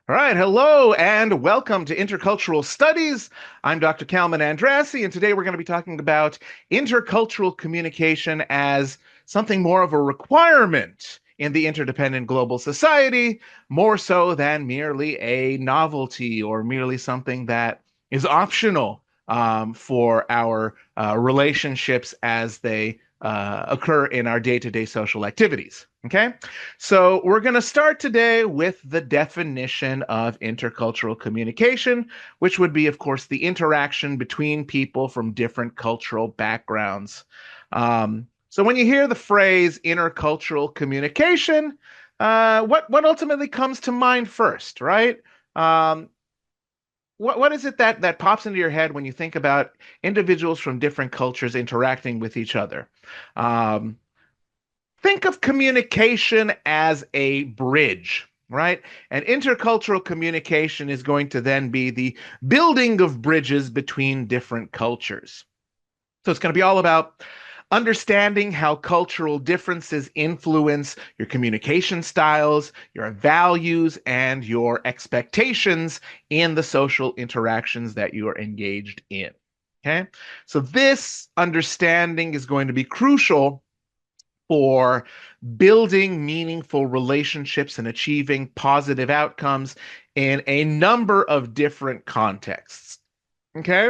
All right, hello and welcome to Intercultural Studies. I'm Dr. Kalman Andrassy, and today we're going to be talking about intercultural communication as something more of a requirement in the interdependent global society, more so than merely a novelty or merely something that is optional for our relationships as they occur in our day-to-day social activities. Okay? So we're going to start today with the definition of intercultural communication, which would be, of course, the interaction between people from different cultural backgrounds. So when you hear the phrase intercultural communication, what ultimately comes to mind first, right? Um, what is it that pops into your head when you think about individuals from different cultures interacting with each other? Um, think of communication as a bridge, right? And intercultural communication is going to then be the building of bridges between different cultures. So it's going to be all about understanding how cultural differences influence your communication styles, your values, and your expectations in the social interactions that you are engaged in. Okay. So this understanding is going to be crucial for building meaningful relationships and achieving positive outcomes in a number of different contexts. Okay?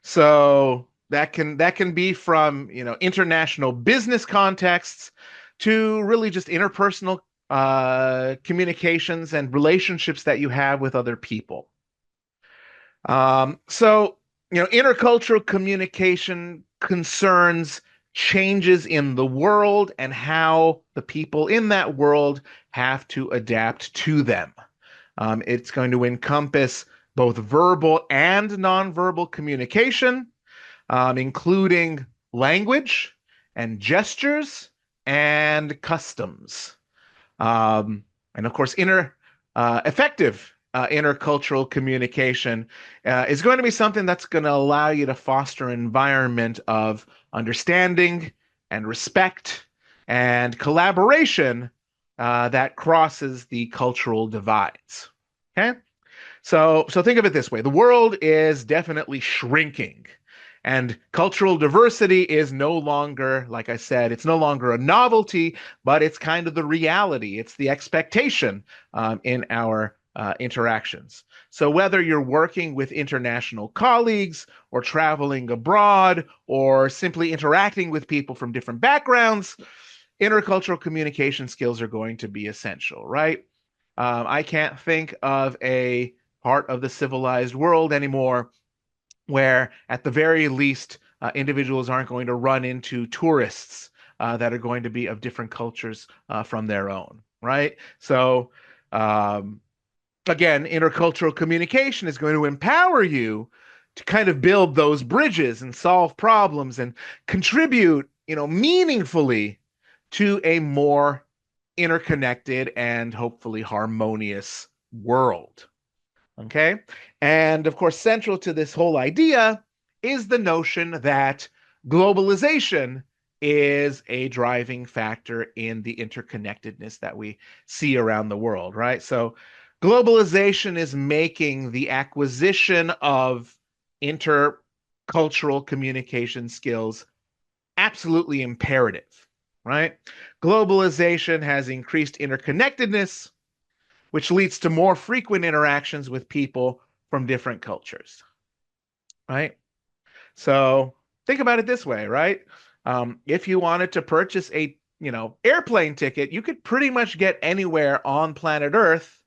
So that can be from, international business contexts to really just interpersonal communications and relationships that you have with other people. Intercultural communication concerns changes in the world and how the people in that world have to adapt to them. It's going to encompass both verbal and nonverbal communication, including language and gestures and customs. And of course, effective intercultural communication is going to be something that's going to allow you to foster an environment of understanding and respect and collaboration that crosses the cultural divides. Okay? So think of it this way. The world is definitely shrinking. And cultural diversity is no longer, like I said, it's no longer a novelty, but it's kind of the reality. It's the expectation in our interactions. So whether you're working with international colleagues or traveling abroad or simply interacting with people from different backgrounds, intercultural communication skills are going to be essential, right? I can't think of a part of the civilized world anymore where, at the very least, individuals aren't going to run into tourists that are going to be of different cultures from their own, right? So, um, again, intercultural communication is going to empower you to kind of build those bridges and solve problems and contribute, meaningfully to a more interconnected and hopefully harmonious world. Okay. And of course, central to this whole idea is the notion that globalization is a driving factor in the interconnectedness that we see around the world, right? So, globalization is making the acquisition of intercultural communication skills absolutely imperative, right? Globalization has increased interconnectedness, which leads to more frequent interactions with people from different cultures, right? So think about it this way, right? If you wanted to purchase a, airplane ticket, you could pretty much get anywhere on planet Earth,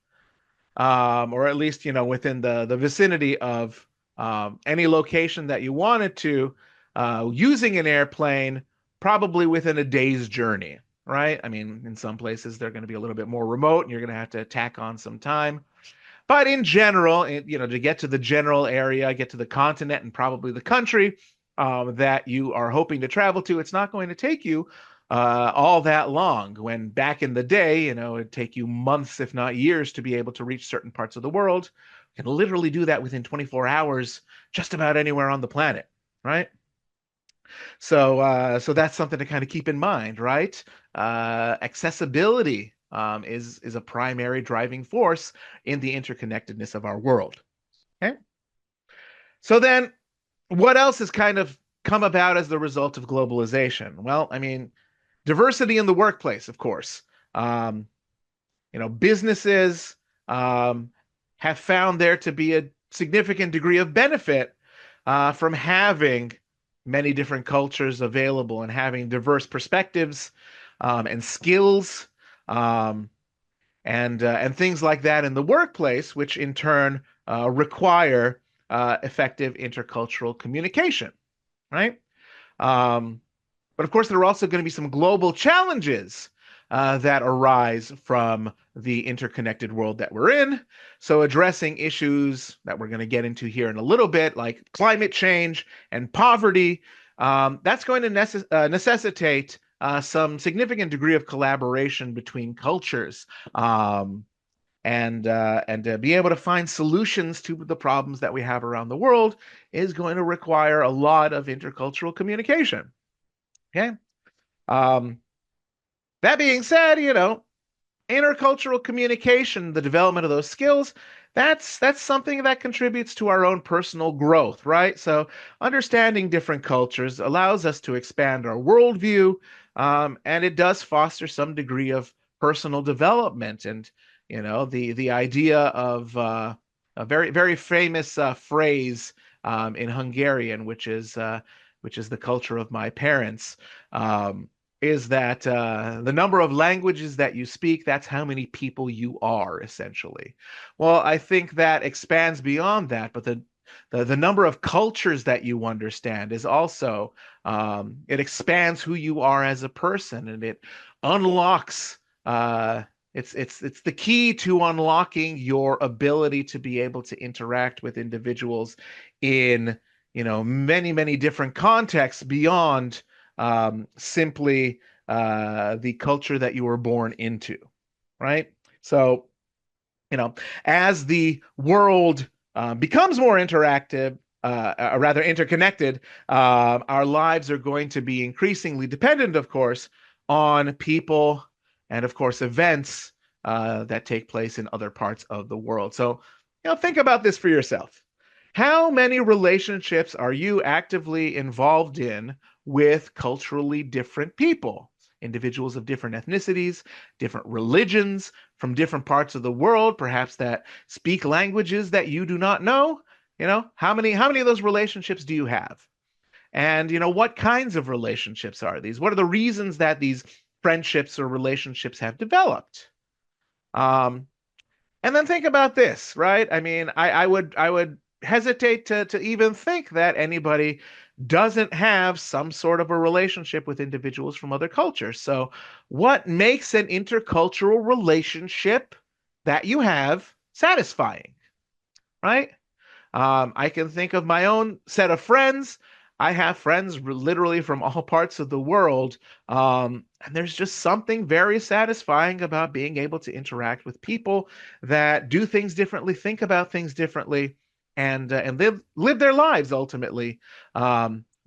or at least, within the vicinity of any location that you wanted to, using an airplane, probably within a day's journey, right? I mean, in some places they're going to be a little bit more remote, and you're going to have to tack on some time. But in general, to get to the general area, get to the continent and probably the country that you are hoping to travel to, it's not going to take you all that long. When back in the day, it'd take you months, if not years, to be able to reach certain parts of the world. You can literally do that within 24 hours, just about anywhere on the planet, right? So that's something to kind of keep in mind, right? Accessibility. is a primary driving force in the interconnectedness of our world. Okay. So then, what else has kind of come about as the result of globalization? Well, I mean, diversity in the workplace, of course. Um, Businesses um, have found there to be a significant degree of benefit from having many different cultures available and having diverse perspectives and skills um, and things like that in the workplace, which in turn require effective intercultural communication, right? Um, but of course, there are also going to be some global challenges that arise from the interconnected world that we're in. So, addressing issues that we're going to get into here in a little bit, like climate change and poverty, that's going to necessitate some significant degree of collaboration between cultures. Um, and be able to find solutions to the problems that we have around the world is going to require a lot of intercultural communication. Okay. Um, that being said, intercultural communication, the development of those skills, that's something that contributes to our own personal growth, right? So understanding different cultures allows us to expand our worldview, and it does foster some degree of personal development. And the idea of a very very famous phrase in Hungarian, which is the culture of my parents. Is that the number of languages that you speak, that's how many people you are, essentially. Well, I think that expands beyond that, but the number of cultures that you understand is also it expands who you are as a person, and it unlocks it's the key to unlocking your ability to be able to interact with individuals in many many different contexts beyond simply the culture that you were born into, right? So, as the world becomes more interactive, rather interconnected, our lives are going to be increasingly dependent, of course, on people and, of course, events that take place in other parts of the world. So, think about this for yourself. How many relationships are you actively involved in with culturally different people? Individuals of different ethnicities, different religions, from different parts of the world, perhaps that speak languages that you do not know. How many of those relationships do you have? And what kinds of relationships are these? What are the reasons that these friendships or relationships have developed? Um, and then think about this, right? I mean, I would hesitate to even think that anybody doesn't have some sort of a relationship with individuals from other cultures. So, what makes an intercultural relationship that you have satisfying, right? I can think of my own set of friends. I have friends literally from all parts of the world. And there's just something very satisfying about being able to interact with people that do things differently, think about things differently, and live their lives ultimately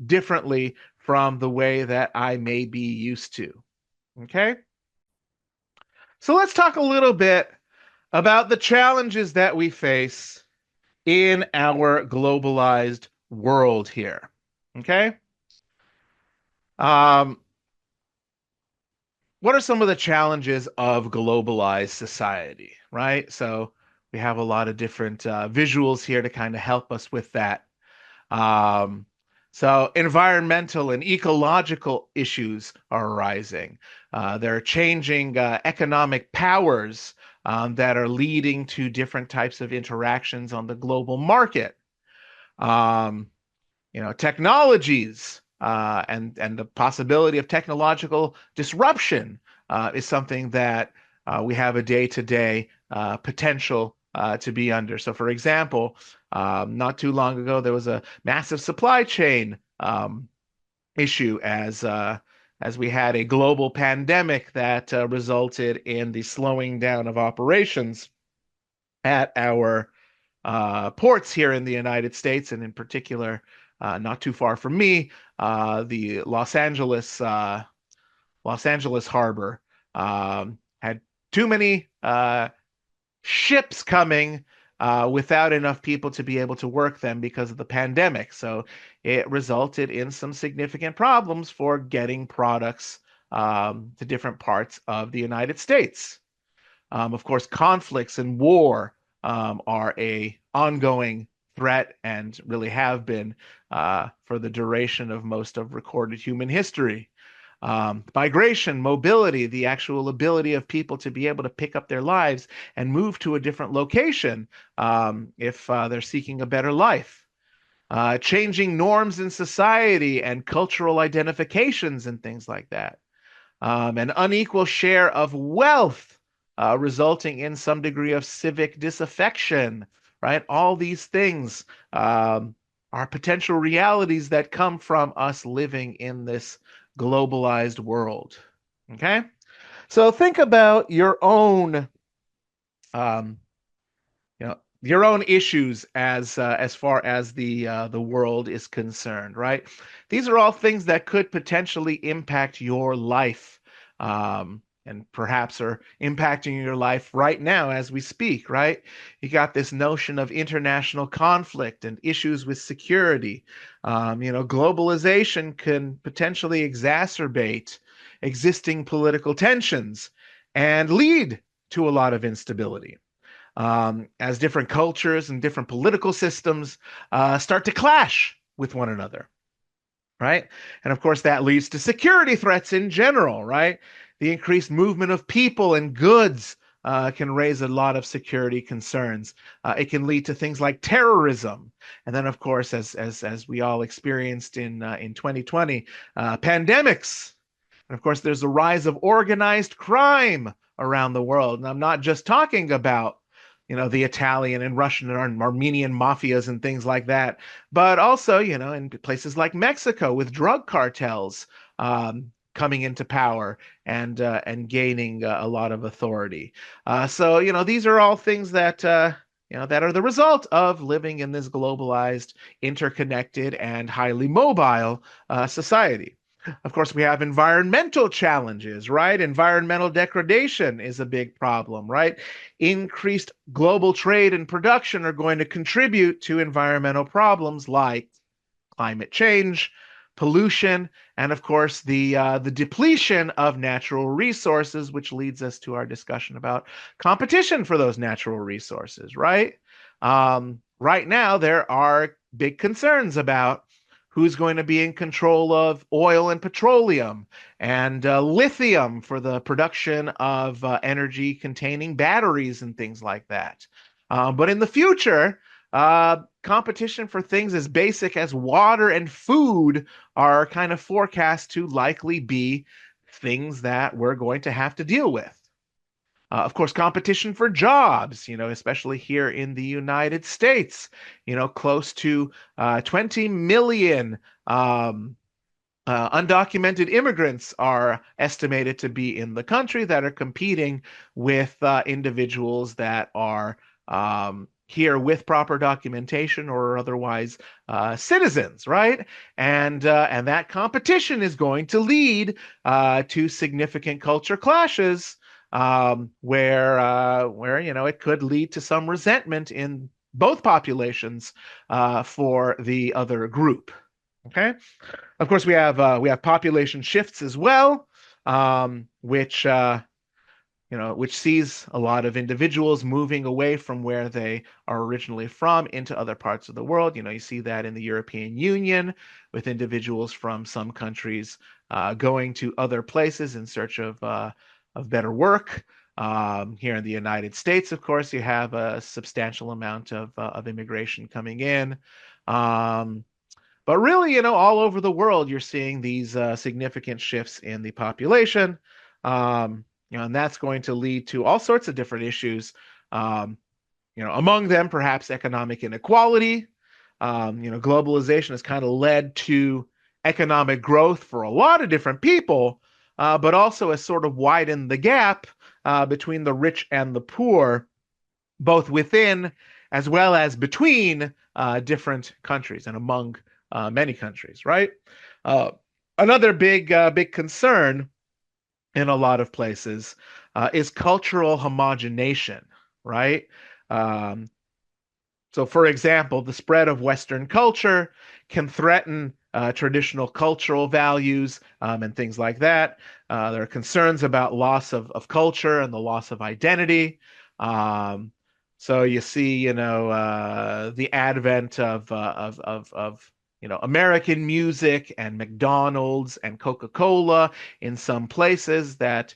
differently from the way that I may be used to. Okay. So let's talk a little bit about the challenges that we face in our globalized world here. Okay. Um, what are some of the challenges of globalized society, right? So we have a lot of different visuals here to kind of help us with that. Um, so environmental and ecological issues are arising. There are changing economic powers that are leading to different types of interactions on the global market. Um, Technologies and the possibility of technological disruption is something that we have a day-to-day potential to be under. So, for example, not too long ago, there was a massive supply chain issue as we had a global pandemic that resulted in the slowing down of operations at our ports here in the United States, and in particular, not too far from me, the Los Angeles harbor had too many ships coming without enough people to be able to work them because of the pandemic. So it resulted in some significant problems for getting products to different parts of the United States. Of course, conflicts and war are a ongoing threat and really have been for the duration of most of recorded human history. Migration, mobility, the actual ability of people to be able to pick up their lives and move to a different location if they're seeking a better life. Changing norms in society and cultural identifications and things like that. An unequal share of wealth, resulting in some degree of civic disaffection, right? All these things are potential realities that come from us living in this globalized world. Okay? So think about um, your own issues as far as the world is concerned, right? These are all things that could potentially impact your life, and perhaps are impacting your life right now as we speak, right? You got this notion of international conflict and issues with security. Globalization can potentially exacerbate existing political tensions and lead to a lot of instability as different cultures and different political systems start to clash with one another, right? And of course, that leads to security threats in general, right? The increased movement of people and goods can raise a lot of security concerns. It can lead to things like terrorism, and then, of course, as we all experienced in 2020, pandemics. And of course, there's a rise of organized crime around the world. And I'm not just talking about, the Italian and Russian and Armenian mafias and things like that, but also, in places like Mexico with drug cartels coming into power and gaining a lot of authority. So, these are all things that are the result of living in this globalized, interconnected, and highly mobile society. Of course, we have environmental challenges, right? Environmental degradation is a big problem, right? Increased global trade and production are going to contribute to environmental problems like climate change, pollution, and of course the depletion of natural resources, which leads us to our discussion about competition for those natural resources, right? Right now, there are big concerns about who's going to be in control of oil and petroleum and lithium for the production of energy containing batteries and things like that. But in the future, competition for things as basic as water and food are kind of forecast to likely be things that we're going to have to deal with. Of course, competition for jobs, especially here in the United States, close to 20 million undocumented immigrants are estimated to be in the country that are competing with individuals that are here with proper documentation or otherwise citizens, right? And that competition is going to lead to significant culture clashes where it could lead to some resentment in both populations for the other group. Okay. Of course, we have population shifts as well, which sees a lot of individuals moving away from where they are originally from into other parts of the world. You see that in the European Union with individuals from some countries going to other places in search of better work. Here in the United States, of course, you have a substantial amount of immigration coming in. But really, all over the world, you're seeing these significant shifts in the population. And that's going to lead to all sorts of different issues. Among them, perhaps economic inequality. Globalization has kind of led to economic growth for a lot of different people, but also has sort of widened the gap between the rich and the poor, both within as well as between different countries and among many countries, right? Uh, Another big concern in a lot of places is cultural homogenation, right? Um, so, for example, the spread of Western culture can threaten traditional cultural values and things like that. There are concerns about loss of culture and the loss of identity. Um, so you see, the advent of American music and McDonald's and Coca-Cola in some places that,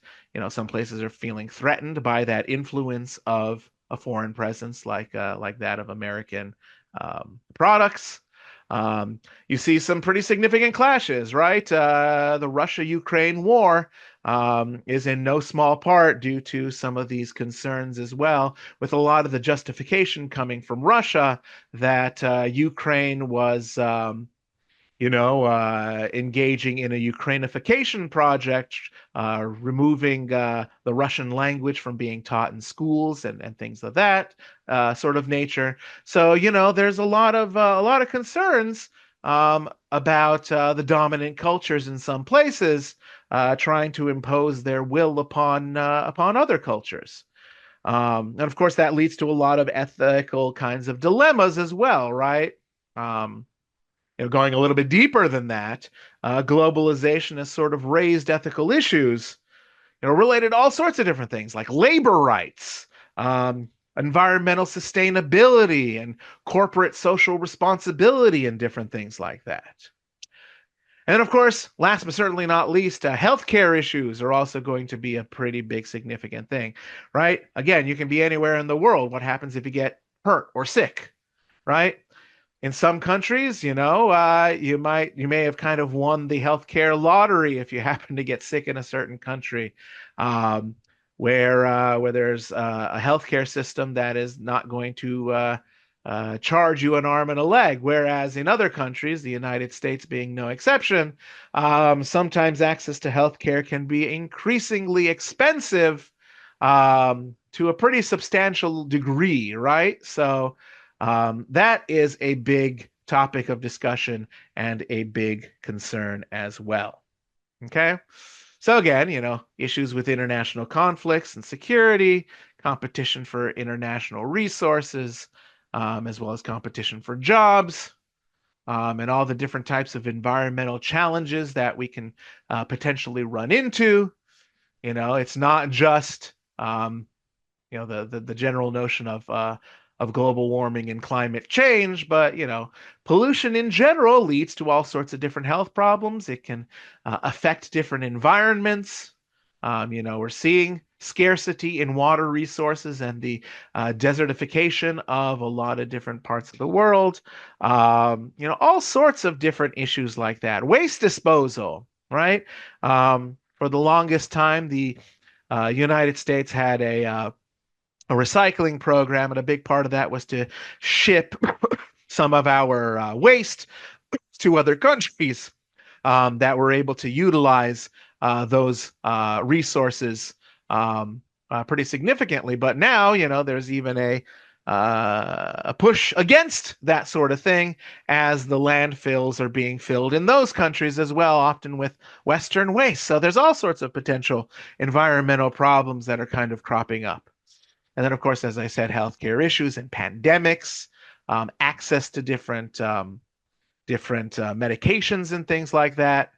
some places are feeling threatened by that influence of a foreign presence like that of American products. You see some pretty significant clashes, right? The Russia-Ukraine war is in no small part due to some of these concerns as well, with a lot of the justification coming from Russia that Ukraine was engaging in a Ukrainification project, removing the Russian language from being taught in schools and things of that sort of nature. So, there's a lot of concerns about the dominant cultures in some places trying to impose their will upon other cultures. And of course, that leads to a lot of ethical kinds of dilemmas as well, right? Um, Going a little bit deeper than that, globalization has sort of raised ethical issues, related to all sorts of different things like labor rights, um, environmental sustainability, and corporate social responsibility, and different things like that. And then, of course, last but certainly not least, healthcare issues are also going to be a pretty big, significant thing, right? Again, you can be anywhere in the world. What happens if you get hurt or sick, right? In some countries, you may have kind of won the healthcare lottery if you happen to get sick in a certain country, um, where there's a healthcare system that is not going to charge you an arm and a leg. Whereas in other countries, the United States being no exception, sometimes access to healthcare can be increasingly expensive to a pretty substantial degree, right? So that is a big topic of discussion and a big concern as well. Okay. So again, issues with international conflicts and security, competition for international resources, as well as competition for jobs, and all the different types of environmental challenges that we can potentially run into. It's not just the general notion of global warming and climate change, but pollution in general leads to all sorts of different health problems. It can affect different environments. We're seeing scarcity in water resources and the desertification of a lot of different parts of the world. All sorts of different issues like that. Waste disposal, right? For the longest time, the United States had a recycling program, and a big part of that was to ship some of our waste to other countries that were able to utilize those resources pretty significantly. But now, there's even a push against that sort of thing as the landfills are being filled in those countries as well, often with Western waste. So there's all sorts of potential environmental problems that are kind of cropping up. And then, of course, as I said, healthcare issues and pandemics, access to different medications and things like that.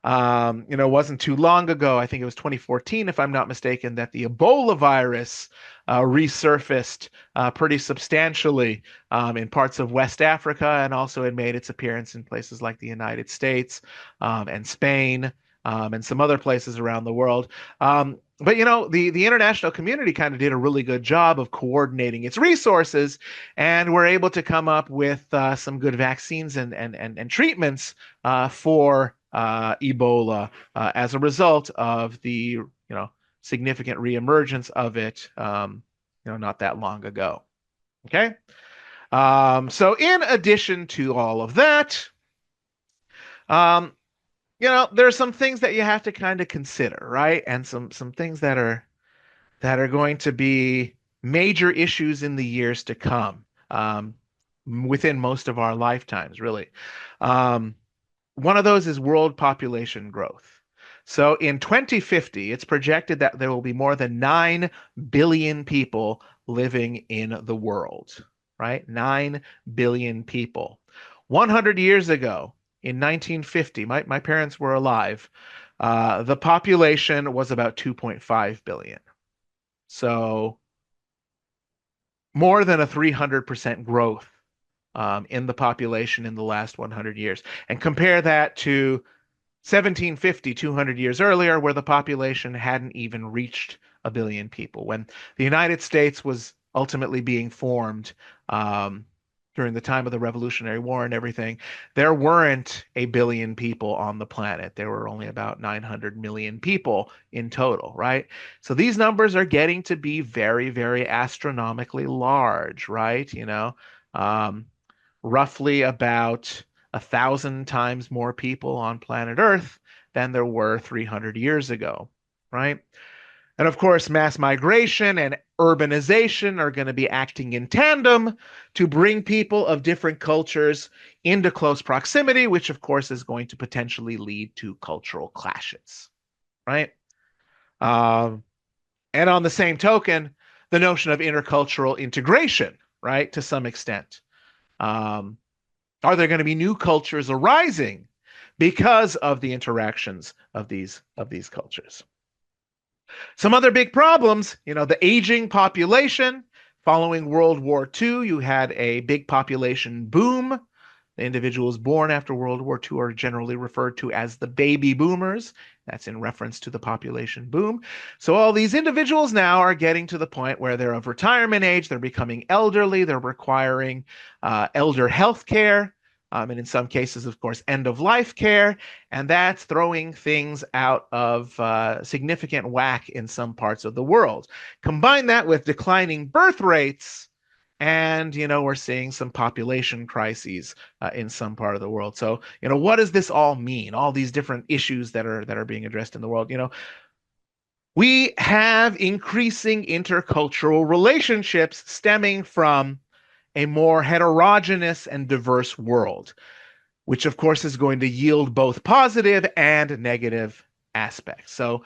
It wasn't too long ago, I think it was 2014, if I'm not mistaken, that the Ebola virus resurfaced pretty substantially in parts of West Africa, and also it made its appearance in places like the United States and Spain and some other places around the world. But the international community kind of did a really good job of coordinating its resources, and were able to come up with some good vaccines and treatments for Ebola as a result of the significant reemergence of it not that long ago. Okay. So in addition to all of that, um, there are some things that you have to kind of consider, right? And some things that are going to be major issues in the years to come, within most of our lifetimes, really. Um, One of those is world population growth. So in 2050, it's projected that there will be more than 9 billion people living in the world, right? 9 billion people. 100 years ago, in 1950, my parents were alive. The population was about 2.5 billion. So more than a 300% growth in the population in the last 100 years. And compare that to 1750, 200 years earlier, where the population hadn't even reached a billion people. When the United States was ultimately being formed during the time of the Revolutionary War and everything, there weren't a billion people on the planet. There were only about 900 million people in total, right? So these numbers are getting to be very, very astronomically large, right? Um, roughly about 1,000 times more people on planet Earth than there were 300 years ago, right? And of course, mass migration and urbanization are going to be acting in tandem to bring people of different cultures into close proximity, which of course is going to potentially lead to cultural clashes, right? Um, and on the same token, the notion of intercultural integration, right, to some extent. Um, are there going to be new cultures arising because of the interactions of these cultures? Some other big problems, the aging population. Following World War II, you had a big population boom. The individuals born after World War II are generally referred to as the baby boomers. That's in reference to the population boom. So all these individuals now are getting to the point where they're of retirement age, they're becoming elderly, they're requiring elder health care, and in some cases, of course, end of life care. And that's throwing things out of significant whack in some parts of the world. Combine that with declining birth rates, and we're seeing some population crises in some part of the world. So what does this all mean? All these different issues that are being addressed in the world. We have increasing intercultural relationships stemming from a more heterogeneous and diverse world, which of course is going to yield both positive and negative aspects. So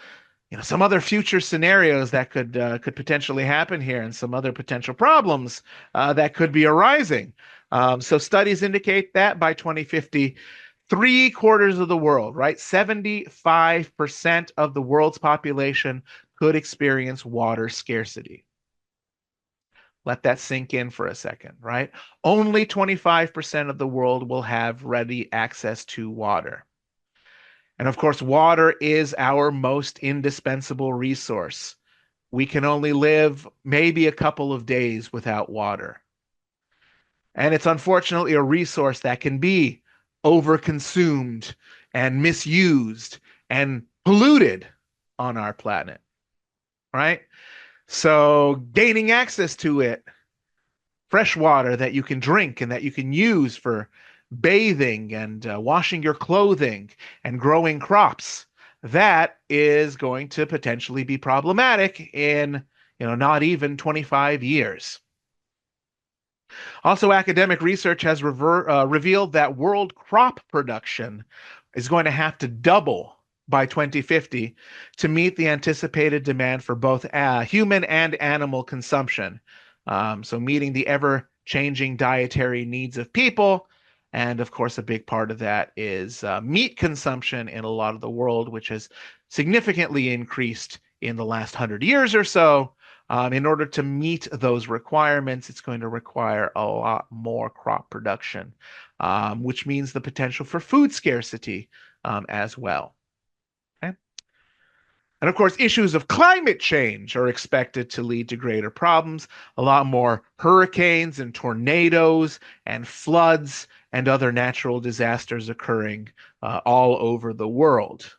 some other future scenarios that could potentially happen here, and some other potential problems that could be arising. So studies indicate that by 2050, 3/4 of the world, right, 75% of the world's population could experience water scarcity. Let that sink in for a second, right? Only 25% of the world will have ready access to water. And of course, water is our most indispensable resource. We can only live maybe a couple of days without water. And it's unfortunately a resource that can be overconsumed and misused and polluted on our planet, right? So gaining access to it, fresh water that you can drink and that you can use for bathing and washing your clothing and growing crops, that is going to potentially be problematic in not even 25 years. Also, academic research has revealed that world crop production is going to have to double by 2050 to meet the anticipated demand for both human and animal consumption. So meeting the ever-changing dietary needs of people. And of course, a big part of that is meat consumption in a lot of the world, which has significantly increased in the last 100 years or so. In order to meet those requirements, it's going to require a lot more crop production, which means the potential for food scarcity as well. Okay? And of course, issues of climate change are expected to lead to greater problems, a lot more hurricanes and tornadoes and floods and other natural disasters occurring all over the world.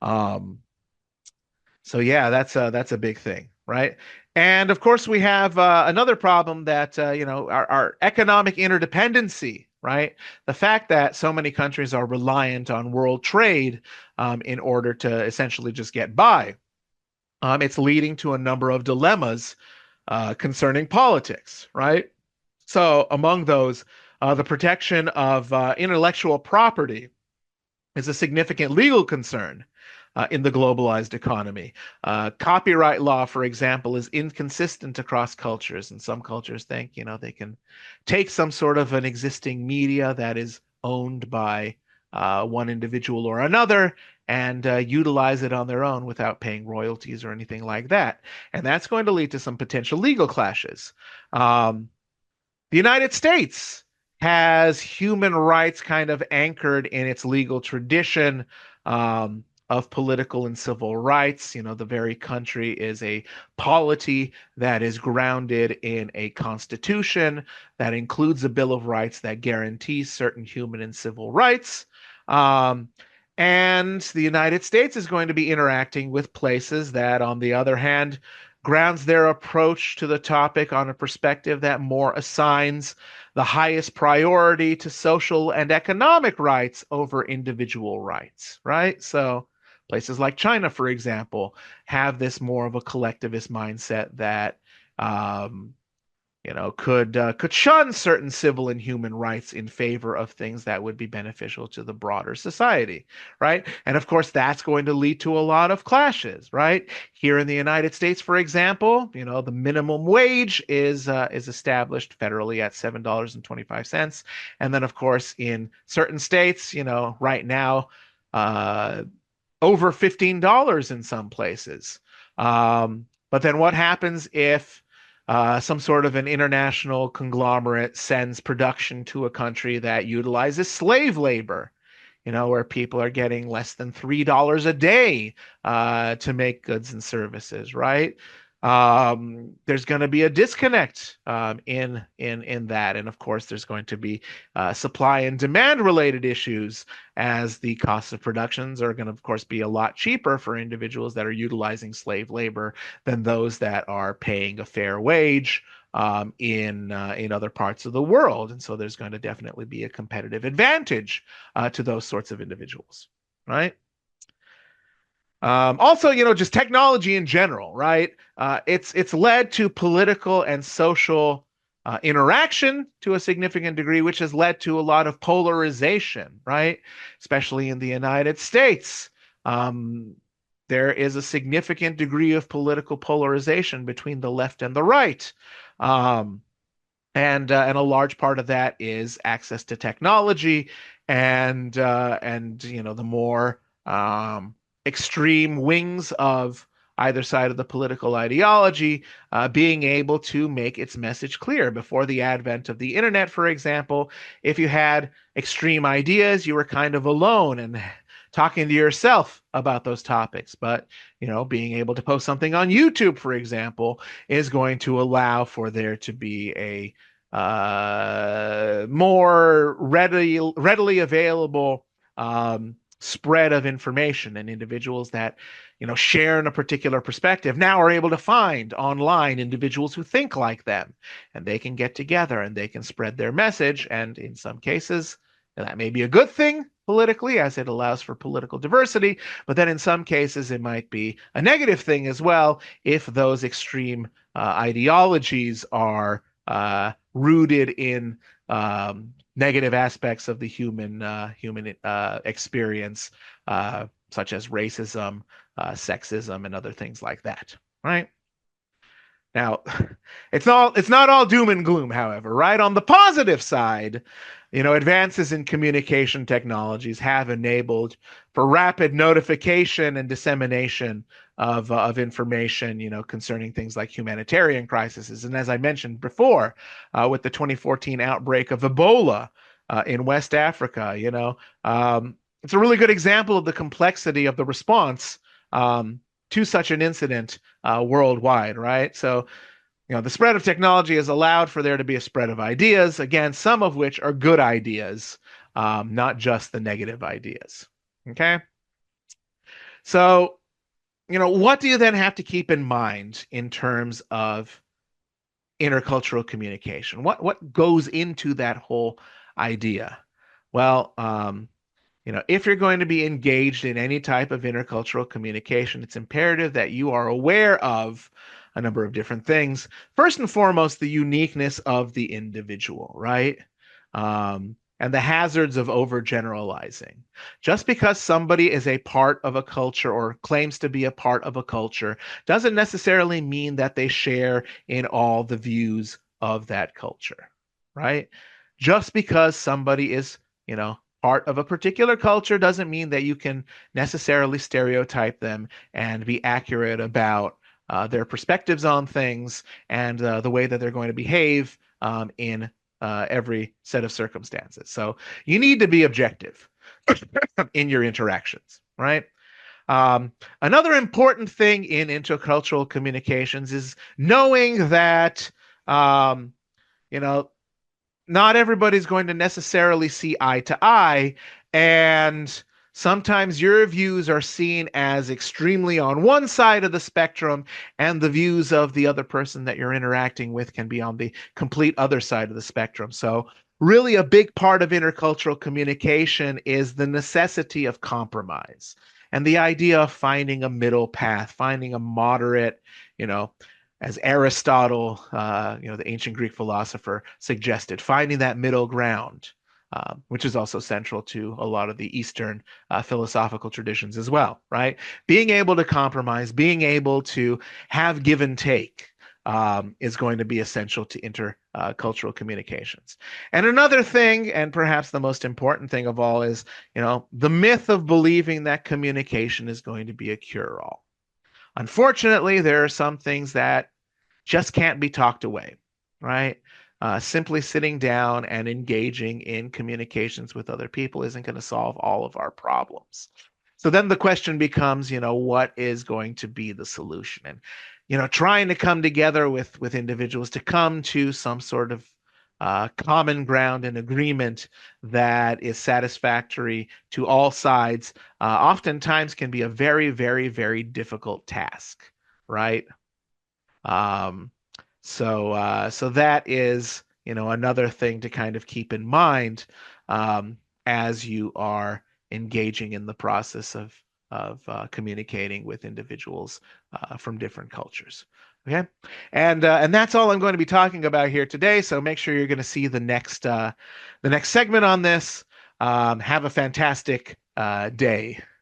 Um, so yeah, that's a big thing, right? And of course, we have another problem that our economic interdependency, right? The fact that so many countries are reliant on world trade in order to essentially just get by. It's leading to a number of dilemmas concerning politics, right? So among those, the protection of intellectual property is a significant legal concern. in the globalized economy. Copyright law, for example, is inconsistent across cultures, and some cultures think, they can take some sort of an existing media that is owned by one individual or another and utilize it on their own without paying royalties or anything like that. And that's going to lead to some potential legal clashes. Um, the United States has human rights kind of anchored in its legal tradition of political and civil rights. The very country is a polity that is grounded in a constitution that includes a Bill of Rights that guarantees certain human and civil rights. Um, and the United States is going to be interacting with places that, on the other hand, grounds their approach to the topic on a perspective that more assigns the highest priority to social and economic rights over individual rights, right? So places like China, for example, have this more of a collectivist mindset that could shun certain civil and human rights in favor of things that would be beneficial to the broader society, right? And of course, that's going to lead to a lot of clashes, right? Here in the United States, for example, the minimum wage is established federally at $7.25, and then of course in certain states, right now, uh, over $15 in some places. But then what happens if some sort of an international conglomerate sends production to a country that utilizes slave labor, where people are getting less than $3 a day to make goods and services, right? There's going to be a disconnect in that, and of course, there's going to be supply and demand related issues, as the costs of productions are going to, of course, be a lot cheaper for individuals that are utilizing slave labor than those that are paying a fair wage in other parts of the world, and so there's going to definitely be a competitive advantage to those sorts of individuals, right? Also, just technology in general, right? It's led to political and social interaction to a significant degree, which has led to a lot of polarization, right? Especially in the United States. Um, there is a significant degree of political polarization between the left and the right. Um, and a large part of that is access to technology and the more extreme wings of either side of the political ideology being able to make its message clear. Before the advent of the internet, for example, if you had extreme ideas, you were kind of alone and talking to yourself about those topics. But being able to post something on YouTube, for example, is going to allow for there to be a more readily available spread of information, and individuals that share in a particular perspective now are able to find online individuals who think like them, and they can get together and they can spread their message. And in some cases, that may be a good thing politically, as it allows for political diversity, but then in some cases it might be a negative thing as well if those extreme ideologies are rooted in negative aspects of the human experience, such as racism, sexism, and other things like that. Right? Now, it's not all doom and gloom, however, right? On the positive side, advances in communication technologies have enabled for rapid notification and dissemination of information, concerning things like humanitarian crises. And as I mentioned before, with the 2014 outbreak of Ebola in West Africa, it's a really good example of the complexity of the response to such an incident worldwide, right? So, the spread of technology has allowed for there to be a spread of ideas, again, some of which are good ideas, not just the negative ideas. Okay? So, what do you then have to keep in mind in terms of intercultural communication? What goes into that whole idea? Well, if you're going to be engaged in any type of intercultural communication, it's imperative that you are aware of a number of different things. First and foremost, the uniqueness of the individual, right? and the hazards of overgeneralizing. Just because somebody is a part of a culture or claims to be a part of a culture doesn't necessarily mean that they share in all the views of that culture, right? Just because somebody is, part of a particular culture doesn't mean that you can necessarily stereotype them and be accurate about their perspectives on things and the way that they're going to behave in every set of circumstances. So you need to be objective in your interactions, right? Um, Another important thing in intercultural communications is knowing that, um, you know, not everybody's going to necessarily see eye to eye. And sometimes your views are seen as extremely on one side of the spectrum, and the views of the other person that you're interacting with can be on the complete other side of the spectrum. So, really, a big part of intercultural communication is the necessity of compromise and the idea of finding a middle path, finding a moderate, you know, as Aristotle, the ancient Greek philosopher, suggested, finding that middle ground, which is also central to a lot of the Eastern philosophical traditions as well, right? Being able to compromise, being able to have give and take is going to be essential to intercultural communications. And another thing, and perhaps the most important thing of all, is, the myth of believing that communication is going to be a cure-all. Unfortunately, there are some things that just can't be talked away, right? Simply sitting down and engaging in communications with other people isn't going to solve all of our problems. So then the question becomes, what is going to be the solution? And, trying to come together with individuals to come to some sort of common ground and agreement that is satisfactory to all sides, oftentimes can be a very, very, very difficult task, right? Um, so that is, another thing to kind of keep in mind as you are engaging in the process of communicating with individuals from different cultures. Okay, and that's all I'm going to be talking about here today. So make sure you're going to see the next segment on this. Have a fantastic day.